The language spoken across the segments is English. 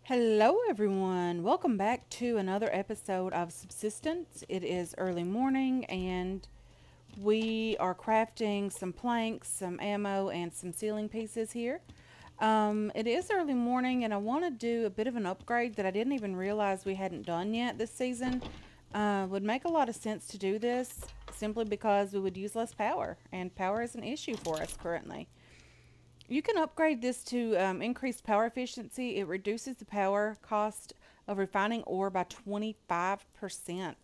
Hello, everyone. Welcome back to another episode of Subsistence. It is early morning, and we are crafting some planks, some ammo, and some ceiling pieces here. It is early morning, and I want to do a bit of an upgrade that I didn't even realize we hadn't done yet this season. Would make a lot of sense to do this simply because we would use less power, and power is an issue for us currently. You can upgrade this to increased power efficiency. It reduces the power cost of refining ore by 25%.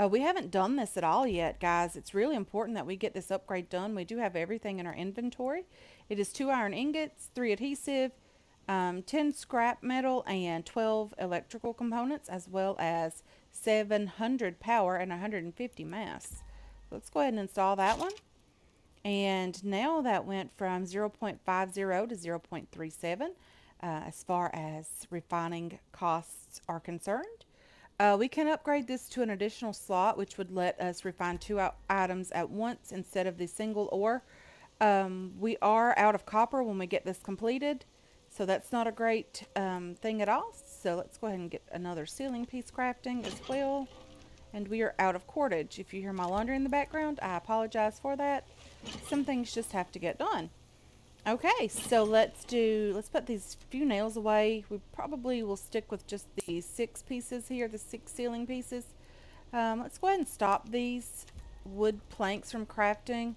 We haven't done this at all yet, guys. It's really important that we get this upgrade done. We do have everything in our inventory. It is 2 iron ingots, 3 adhesive, 10 scrap metal, and 12 electrical components, as well as 700 power and 150 mass. Let's go ahead and install that one. And now that went from 0.50 to 0.37 as far as refining costs are concerned. We can upgrade this to an additional slot, which would let us refine two items at once instead of the single ore. We are out of copper when we get this completed, so that's not a great thing at all. So let's go ahead and get another ceiling piece crafting as well. And we are out of cordage. If you hear my laundry in the background, I apologize for that. Some things just have to get done. Okay, so let's put these few nails away. We probably will stick with just the 6 pieces here, the 6 ceiling pieces. Let's go ahead and stop these wood planks from crafting.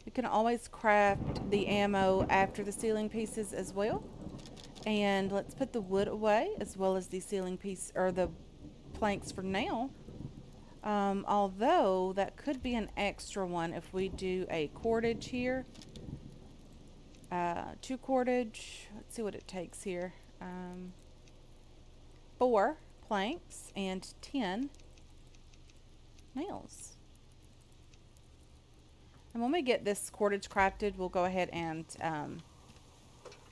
We can always craft the ammo after the ceiling pieces as well. And let's put the wood away as well as the ceiling piece or the planks for now. Although that could be an extra one if we do a cordage here. 2 cordage. Let's see what it takes here. 4 planks and 10 nails. And when we get this cordage crafted, we'll go ahead and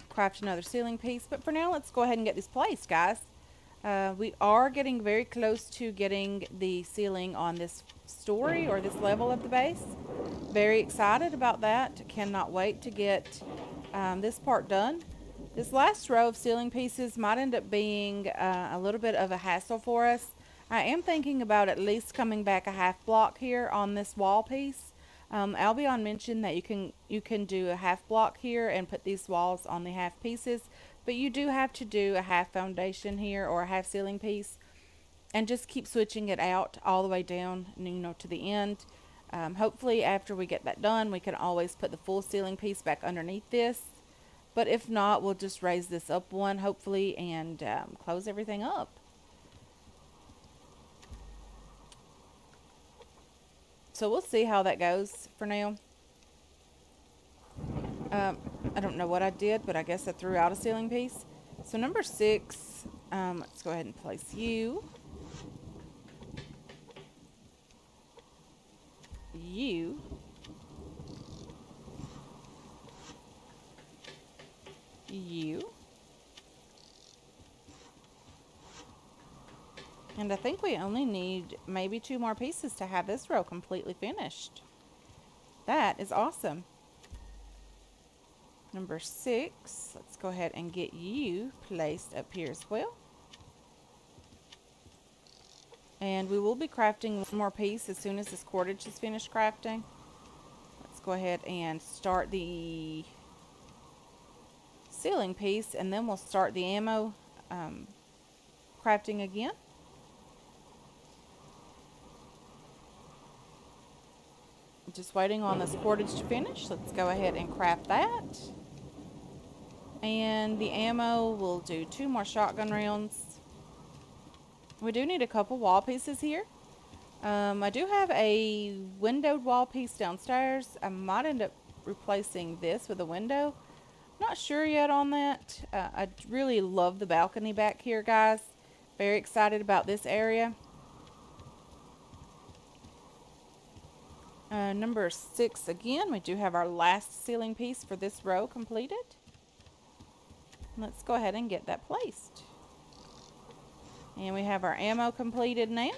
craft another ceiling piece. But for now, let's go ahead and get this placed, guys. We are getting very close to getting the ceiling on this story or this level of the base. Very excited about that. Cannot wait to get this part done. This last row of ceiling pieces might end up being a little bit of a hassle for us. I am thinking about at least coming back a half block here on this wall piece. Albion mentioned that you can do a half block here and put these walls on the half pieces, but you do have to do a half foundation here or a half ceiling piece, and just keep switching it out all the way down, to the end. Hopefully, after we get that done, we can always put the full ceiling piece back underneath this. But if not, we'll just raise this up one, hopefully, and close everything up. So we'll see how that goes for now. Um, I don't know what I did, but I guess I threw out a ceiling piece. So number 6, let's go ahead and place you. You. You. And I think we only need maybe 2 more pieces to have this row completely finished. That is awesome. Number 6, let's go ahead and get you placed up here as well. And we will be crafting one more piece as soon as this cordage is finished crafting. Let's go ahead and start the ceiling piece, and then we'll start the ammo crafting again. Just waiting on this cordage to finish. Let's go ahead and craft that. And the ammo, we'll do 2 more shotgun rounds. We do need a couple wall pieces here. I do have a windowed wall piece downstairs. I might end up replacing this with a window. Not sure yet on that. I really love the balcony back here, guys. Very excited about this area. Number 6 again, we do have our last ceiling piece for this row completed. Let's go ahead and get that placed. And we have our ammo completed now.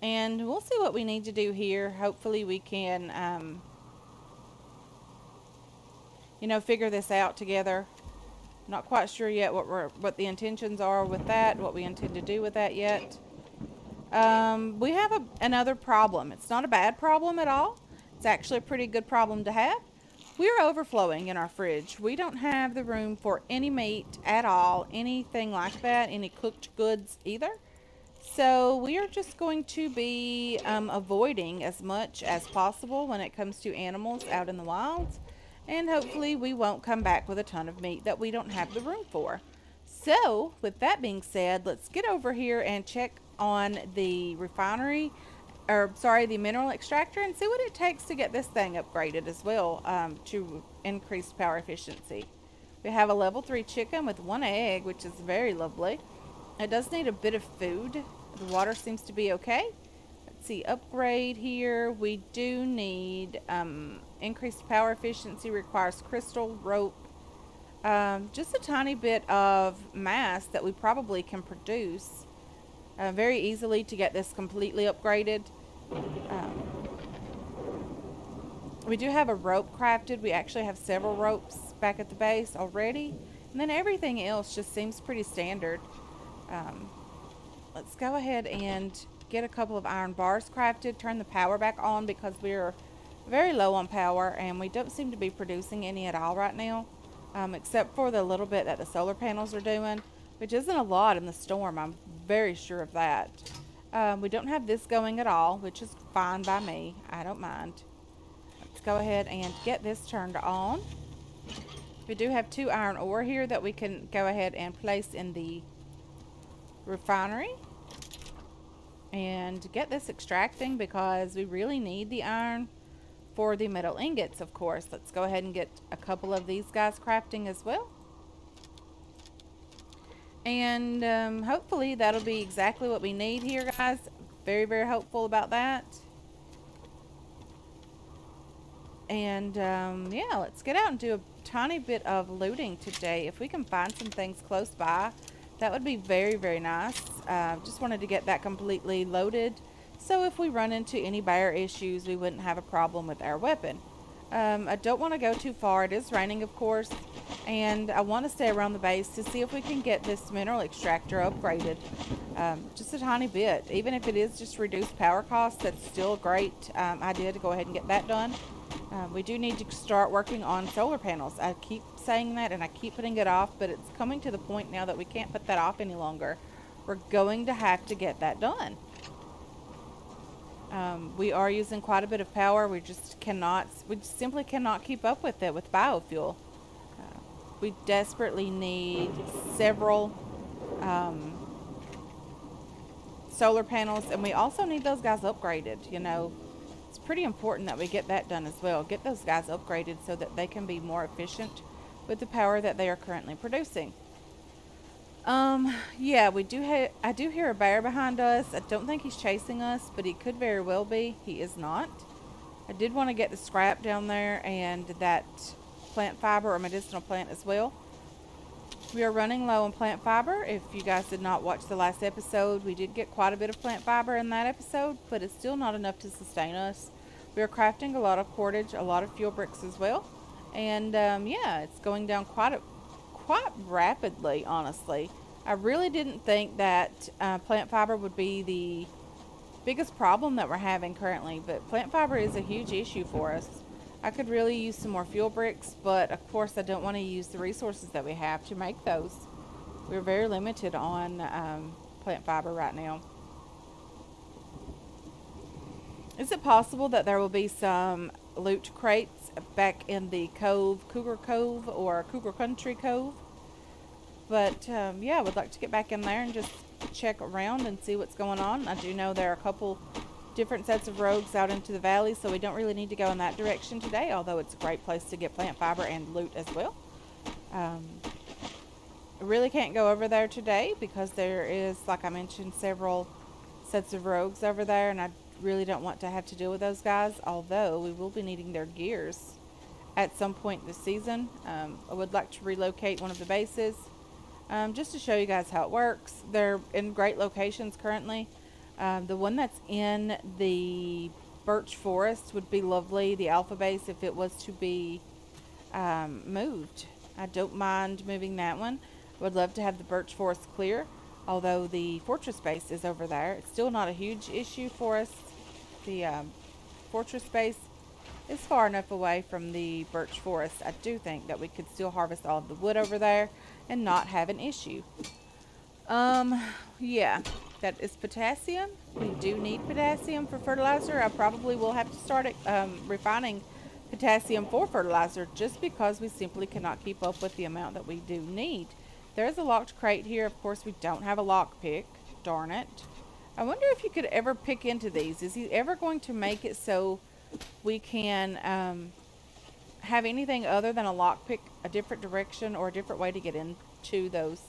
And we'll see what we need to do here. Hopefully we can, figure this out together. Not quite sure yet what the intentions are with that, what we intend to do with that yet. We have another problem. It's not a bad problem at all. It's actually a pretty good problem to have. We're overflowing in our fridge. We don't have the room for any meat at all, anything like that, any cooked goods either. So we are just going to be avoiding as much as possible when it comes to animals out in the wild. And hopefully we won't come back with a ton of meat that we don't have the room for. So, with that being said, let's get over here and check on the refinery, or sorry, the mineral extractor, and see what it takes to get this thing upgraded as well, to increase power efficiency. We have a level 3 chicken with 1 egg, which is very lovely. It does need a bit of food. The water seems to be okay. Let's see, upgrade here. We do need increased power efficiency, requires crystal, rope, just a tiny bit of mass that we probably can produce very easily to get this completely upgraded. Um, we do have a rope crafted. We actually have several ropes back at the base already. And then everything else just seems pretty standard. Um, let's go ahead and get a couple of iron bars crafted. Turn the power back on because we're very low on power and we don't seem to be producing any at all right now. Except for the little bit that the solar panels are doing, which isn't a lot in the storm. I'm very sure of that. We don't have this going at all, which is fine by me. I don't mind. Let's go ahead and get this turned on. We do have 2 iron ore here that we can go ahead and place in the refinery and get this extracting because we really need the iron for the metal ingots, of course. Let's go ahead and get a couple of these guys crafting as well. And hopefully that'll be exactly what we need here, guys. Very, very hopeful about that. And yeah, let's get out and do a tiny bit of looting today. If we can find some things close by, that would be very, very nice. Just wanted to get that completely loaded. So if we run into any bear issues, we wouldn't have a problem with our weapon. I don't want to go too far. It is raining, of course. And I want to stay around the base to see if we can get this mineral extractor upgraded. Just a tiny bit. Even if it is just reduced power costs, that's still a great idea to go ahead and get that done. We do need to start working on solar panels. I keep saying that and I keep putting it off, but it's coming to the point now that we can't put that off any longer. We're going to have to get that done. We are using quite a bit of power. We simply cannot keep up with it with biofuel. We desperately need several solar panels, and we also need those guys upgraded. You know, it's pretty important that we get that done as well. Get those guys upgraded so that they can be more efficient with the power that they are currently producing. Yeah, I do hear a bear behind us. I don't think he's chasing us, but he could very well be. He is not. I did want to get the scrap down there and that plant fiber or medicinal plant as well. We are running low on plant fiber. If you guys did not watch the last episode, we did get quite a bit of plant fiber in that episode, but it's still not enough to sustain us. We are crafting a lot of cordage, a lot of fuel bricks as well. And, yeah, it's going down quite rapidly, honestly. I really didn't think that plant fiber would be the biggest problem that we're having currently, but plant fiber is a huge issue for us. I could really use some more fuel bricks, but of course I don't want to use the resources that we have to make those. We're very limited on plant fiber right now. Is it possible that there will be some loot crates back in the cove, Cougar Cove or Cougar Country Cove? But yeah, I would like to get back in there and just check around and see what's going on. I do know there are a couple different sets of roads out into the valley, so we don't really need to go in that direction today, although it's a great place to get plant fiber and loot as well. I really can't go over there today because there is, like I mentioned, several sets of rogues over there, and I really don't want to have to deal with those guys, although we will be needing their gears at some point this season. I would like to relocate one of the bases just to show you guys how it works. They're in great locations currently. The one that's in the birch forest would be lovely, the alpha base, if it was to be moved. I don't mind moving that one. Would love to have the birch forest clear, although the fortress base is over there. It's still not a huge issue for us. The fortress base is far enough away from the birch forest. I do think that we could still harvest all of the wood over there and not have an issue. Um, yeah, that is potassium. We do need potassium for fertilizer. I probably will have to start refining potassium for fertilizer just because we simply cannot keep up with the amount that we do need. There's a locked crate here. Of course, we don't have a lock pick. Darn it. I wonder if you could ever pick into these. Is he ever going to make it so we can have anything other than a lock pick, a different direction or a different way to get into those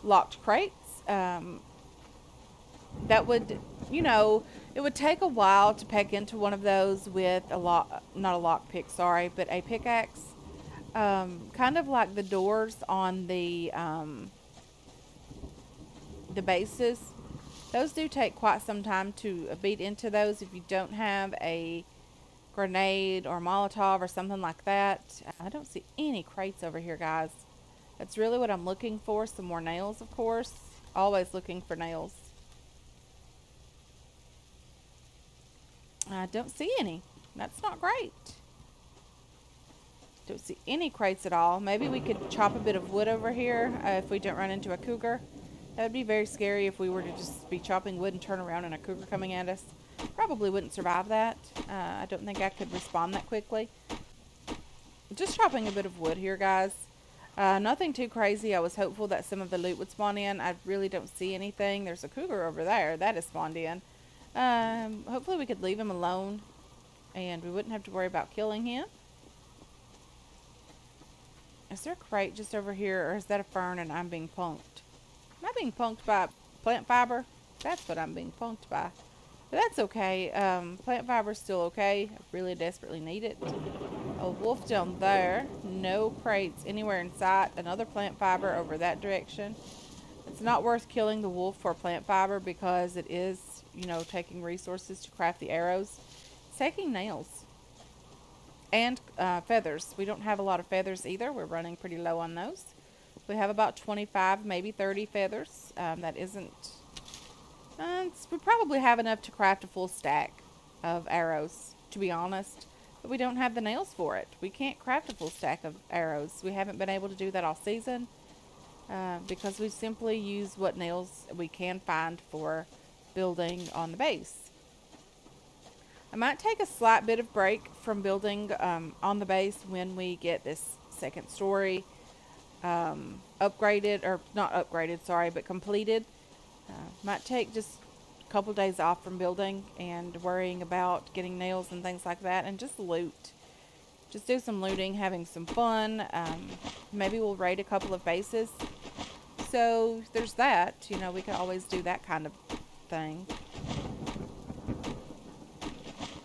locked crates? That would, it would take a while to peck into one of those with a lock, not a lock pick, sorry, but a pickaxe. Kind of like the doors on the bases. Those do take quite some time to beat into those if you don't have a grenade or Molotov or something like that. I don't see any crates over here, guys. That's really what I'm looking for. Some more nails, of course. Always looking for nails. I don't see any. That's not great. Don't see any crates at all. Maybe we could chop a bit of wood over here if we don't run into a cougar. That would be very scary if we were to just be chopping wood and turn around and a cougar coming at us. Probably wouldn't survive that. I don't think I could respond that quickly. Just chopping a bit of wood here, guys. Nothing too crazy. I was hopeful that some of the loot would spawn in. I really don't see anything. There's a cougar over there. That is spawned in. Hopefully we could leave him alone and we wouldn't have to worry about killing him. Is there a crate just over here, or is that a fern and I'm being punked? Am I being punked by plant fiber? That's what I'm being punked by. But that's okay. Plant fiber's still okay. I really desperately need it. A wolf down there. No crates anywhere in sight. Another plant fiber over that direction. It's not worth killing the wolf for plant fiber because it is, taking resources to craft the arrows. It's taking nails. And feathers. We don't have a lot of feathers either. We're running pretty low on those. We have about 25, maybe 30 feathers. That isn't... we probably have enough to craft a full stack of arrows, to be honest. But we don't have the nails for it. We can't craft a full stack of arrows. We haven't been able to do that all season. Because we simply use what nails we can find for building on the base. I might take a slight bit of break from building on the base when we get this second story upgraded, or not upgraded, sorry, but completed. Might take just a couple days off from building and worrying about getting nails and things like that, and just loot. Just do some looting, having some fun. Maybe we'll raid a couple of bases. So there's that. We can always do that kind of thing.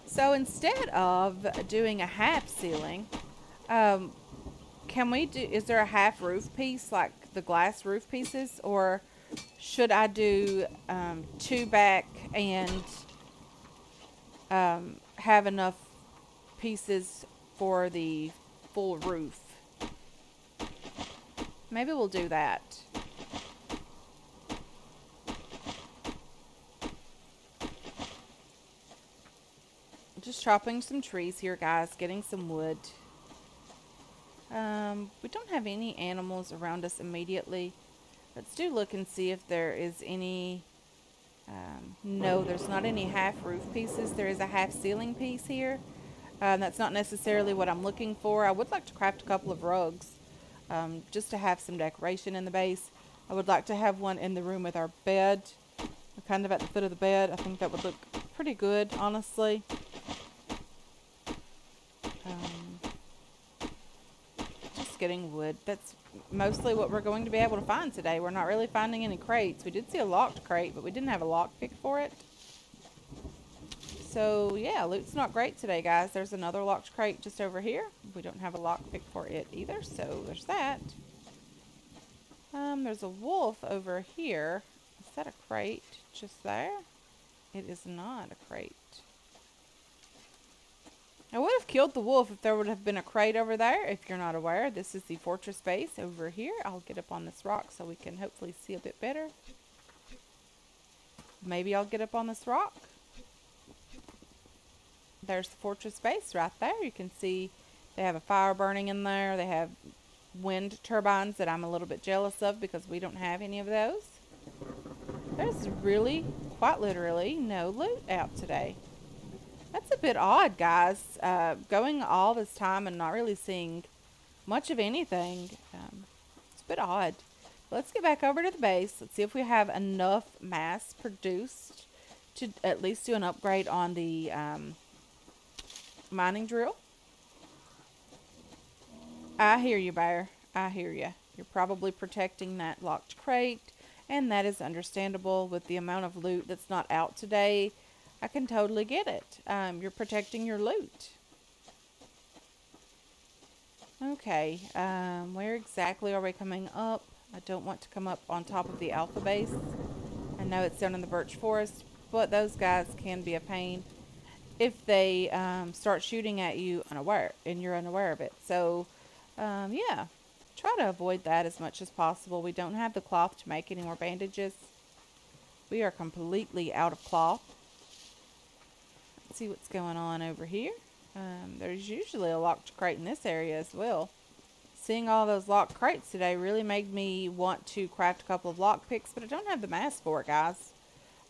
So instead of doing a half ceiling, is there a half roof piece like the glass roof pieces, or should I do 2 back and have enough pieces for the full roof? Maybe we'll do that. Just chopping some trees here, guys, getting some wood. We don't have any animals around us immediately. Let's do look and see if there is any. No, there's not any half roof pieces. There is a half ceiling piece here. That's not necessarily what I'm looking for. I would like to craft a couple of rugs just to have some decoration in the base. I would like to have one in the room with our bed, kind of at the foot of the bed. I think that would look pretty good, honestly. Just getting wood. That's mostly what we're going to be able to find today. We're not really finding any crates. We did see a locked crate, but we didn't have a lock pick for it. So yeah, loot's not great today, guys. There's another locked crate just over here. We don't have a lock pick for it either, so there's that. There's a wolf over here. Is that a crate just there? It is not a crate. I would have killed the wolf if there would have been a crate over there. If you're not aware, this is the fortress base over here. I'll get up on this rock so we can hopefully see a bit better. Maybe I'll get up on this rock. There's the fortress base right there. You can see they have a fire burning in there. They have wind turbines that I'm a little bit jealous of because we don't have any of those. There's really, quite literally, no loot out today. That's a bit odd, guys. Going all this time and not really seeing much of anything. It's a bit odd. Let's get back over to the base. Let's see if we have enough mass produced to at least do an upgrade on the mining drill. I hear you, bear. I hear you. You're probably protecting that locked crate, and that is understandable with the amount of loot that's not out today. I can totally get it. You're protecting your loot. Okay, where exactly are we coming up? I don't want to come up on top of the alpha base. I know it's down in the birch forest, but those guys can be a pain if they start shooting at you unaware, and you're unaware of it. So, yeah, try to avoid that as much as possible. We don't have the cloth to make any more bandages. We are completely out of cloth. Let's see what's going on over here. There's usually a locked crate in this area as well. Seeing all those locked crates today really made me want to craft a couple of lock picks, but I don't have the mass for it, guys.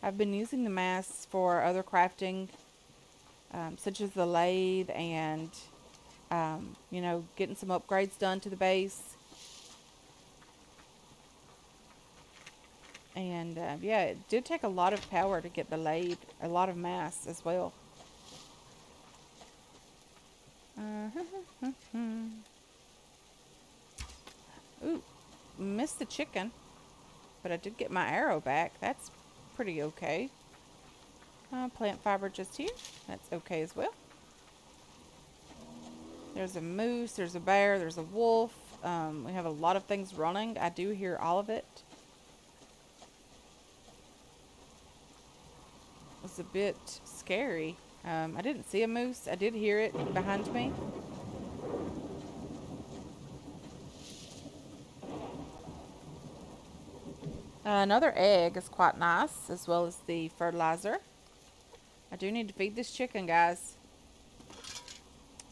I've been using the mass for other crafting, such as the lathe and, you know, getting some upgrades done to the base. And, yeah, it did take a lot of power to get the lathe, a lot of mass as well. Ooh, missed the chicken, but I did get my arrow back. That's pretty okay. Plant fiber just here. That's okay as well. There's a moose, there's a bear, there's a wolf. We have a lot of things running. I do hear all of it. It's a bit scary. I didn't see a moose. I did hear it behind me. Another egg is quite nice, as well as the fertilizer. I do need to feed this chicken, guys.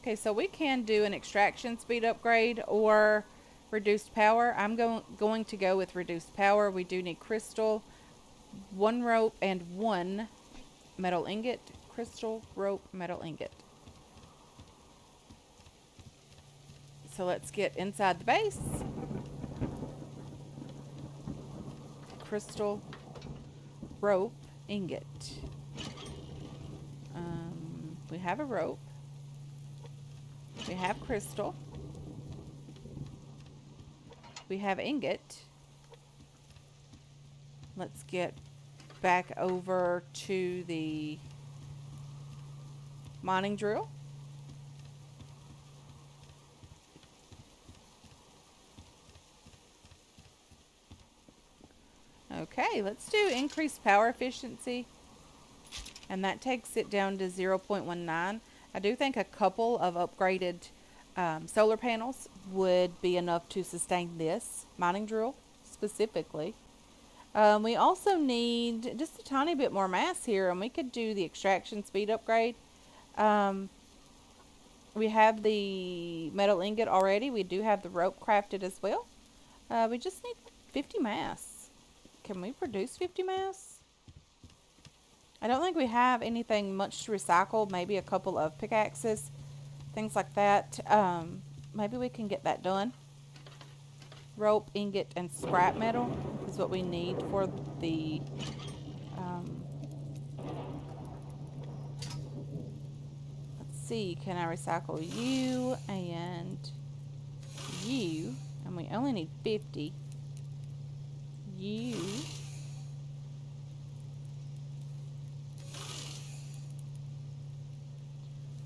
Okay, so we can do an extraction speed upgrade or reduced power. I'm going to go with reduced power. We do need crystal, 1 rope, and 1 metal ingot. Crystal, rope, metal ingot. So let's get inside the base. Crystal, rope, ingot. We have a rope. We have crystal. We have ingot. Let's get back over to the mining drill. Okay, let's do increased power efficiency. And that takes it down to 0.19. I do think a couple of upgraded solar panels would be enough to sustain this mining drill specifically. We also need just a tiny bit more mass here, and we could do the extraction speed upgrade. We have the metal ingot already. We do have the rope crafted as well. We just need 50 mass. Can we produce 50 mass? I don't think we have anything much to recycle. Maybe a couple of pickaxes, things like that. Maybe we can get that done. Rope, ingot, and scrap metal is what we need for the let's see, can I recycle you and you? And we only need 50. You.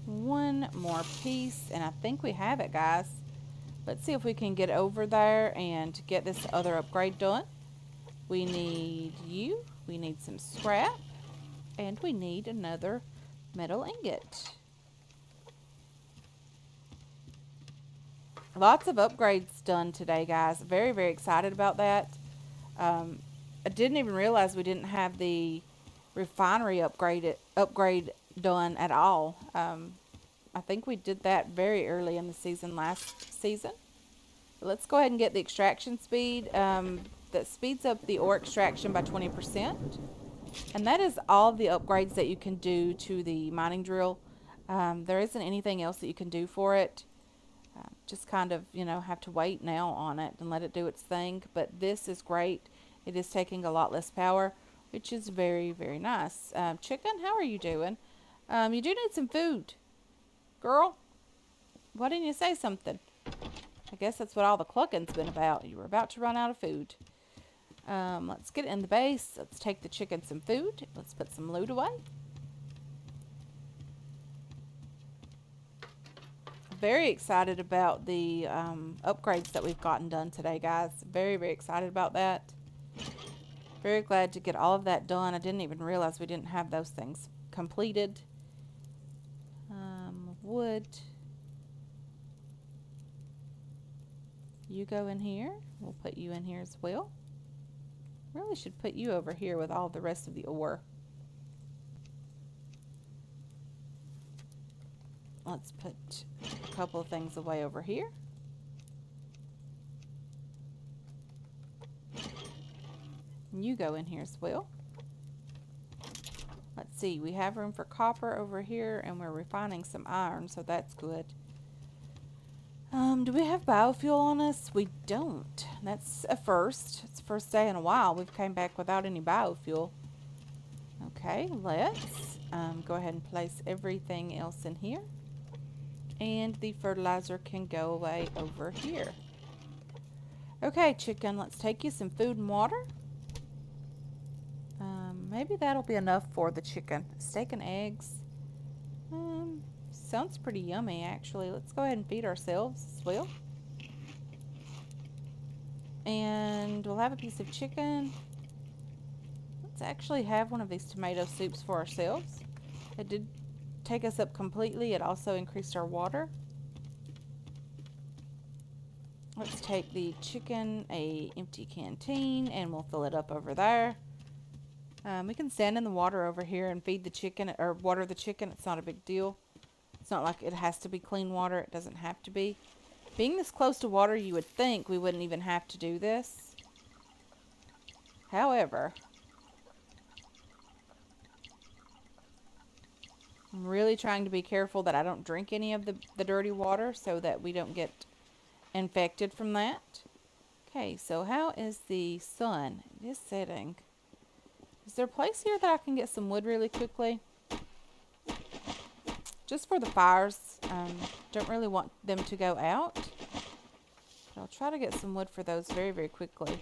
One more piece, and I think we have it, guys. Let's see if we can get over there and get this other upgrade done. We need you, we need some scrap, and we need another metal ingot. Lots of upgrades done today, guys. Very, very excited about that. Um, I didn't even realize we didn't have the refinery upgrade done at all. I think we did that very early in the season last season. Let's go ahead and get the extraction speed. That speeds up the ore extraction by 20%. And that is all the upgrades that you can do to the mining drill. There isn't anything else that you can do for it. Just kind of, have to wait now on it and let it do its thing. But this is great. It is taking a lot less power, which is very, very nice. Chicken, how are you doing? You do need some food. Girl, why didn't you say something? I guess that's what all the clucking's been about. You were about to run out of food. Let's get in the base. Let's take the chicken some food. Let's put some loot away. Very excited about the upgrades that we've gotten done today, guys. Very, very excited about that. Very glad to get all of that done. I didn't even realize we didn't have those things completed. Wood. You go in here. We'll put you in here as well. Really should put you over here with all the rest of the ore. Let's put a couple of things away over here. And you go in here as well. Let's see, we have room for copper over here, and we're refining some iron, so that's good. Do we have biofuel on us? We don't. That's a first. It's the first day in a while we've came back without any biofuel. Okay, let's go ahead and place everything else in here. And the fertilizer can go away over here. Okay, chicken, let's take you some food and water. Maybe that'll be enough for the chicken. Steak and eggs. Sounds pretty yummy, actually. Let's go ahead and feed ourselves as well. And we'll have a piece of chicken. Let's actually have one of these tomato soups for ourselves. It did take us up completely. It also increased our water. Let's take the chicken, a empty canteen, and we'll fill it up over there. We can stand in the water over here and feed the chicken, or water the chicken. It's not a big deal. It's not like it has to be clean water. It doesn't have to be. Being this close to water, you would think we wouldn't even have to do this. However, I'm really trying to be careful that I don't drink any of the dirty water so that we don't get infected from that. Okay, so how is the sun? It is setting. Is there a place here that I can get some wood really quickly? Just for the fires. Don't really want them to go out. But I'll try to get some wood for those very, very quickly.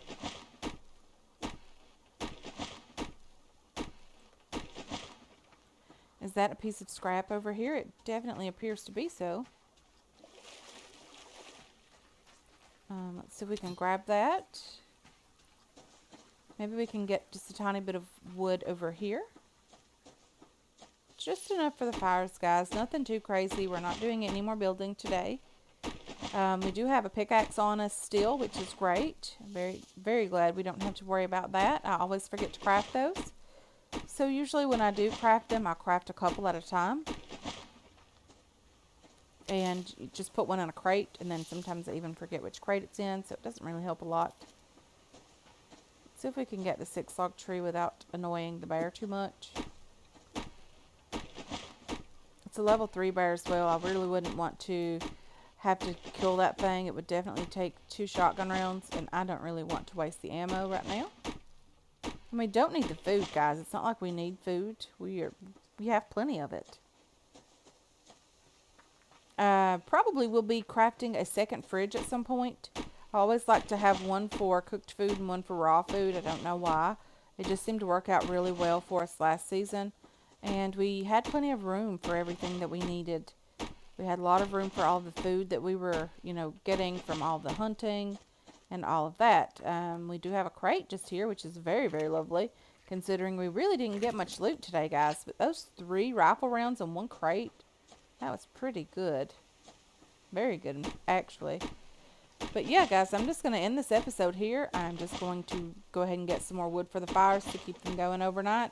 Is that a piece of scrap over here? It definitely appears to be so. Let's see if we can grab that. Maybe we can get just a tiny bit of wood over here. Just enough for the fires, guys. Nothing too crazy. We're not doing any more building today. We do have a pickaxe on us still, which is great. Very, very glad we don't have to worry about that. I always forget to craft those. So usually when I do craft them, I craft a couple at a time. And you just put one in a crate, and then sometimes I even forget which crate it's in, so it doesn't really help a lot. See if we can get the 6-log tree without annoying the bear too much. It's a level 3 bear as well. I really wouldn't want to have to kill that thing. It would definitely take 2 shotgun rounds, and I don't really want to waste the ammo right now. And we don't need the food, guys. It's not like we need food. We have plenty of it. Probably will be crafting a second fridge at some point. I always like to have one for cooked food and one for raw food. I don't know why. It just seemed to work out really well for us last season. And we had plenty of room for everything that we needed. We had a lot of room for all the food that we were, getting from all the hunting and all of that. We do have a crate just here, which is very, very lovely, considering we really didn't get much loot today, guys. But those 3 rifle rounds in one crate, that was pretty good. Very good, actually. But yeah, guys, I'm just going to end this episode here. I'm just going to go ahead and get some more wood for the fires to keep them going overnight.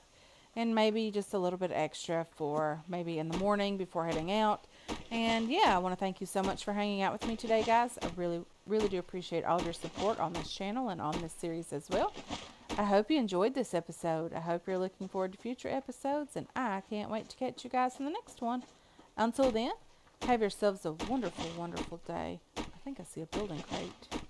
And maybe just a little bit extra for maybe in the morning before heading out. And yeah, I want to thank you so much for hanging out with me today, guys. I really, really do appreciate all your support on this channel and on this series as well. I hope you enjoyed this episode. I hope you're looking forward to future episodes, and I can't wait to catch you guys in the next one. Until then, have yourselves a wonderful, wonderful day. I think I see a building crate.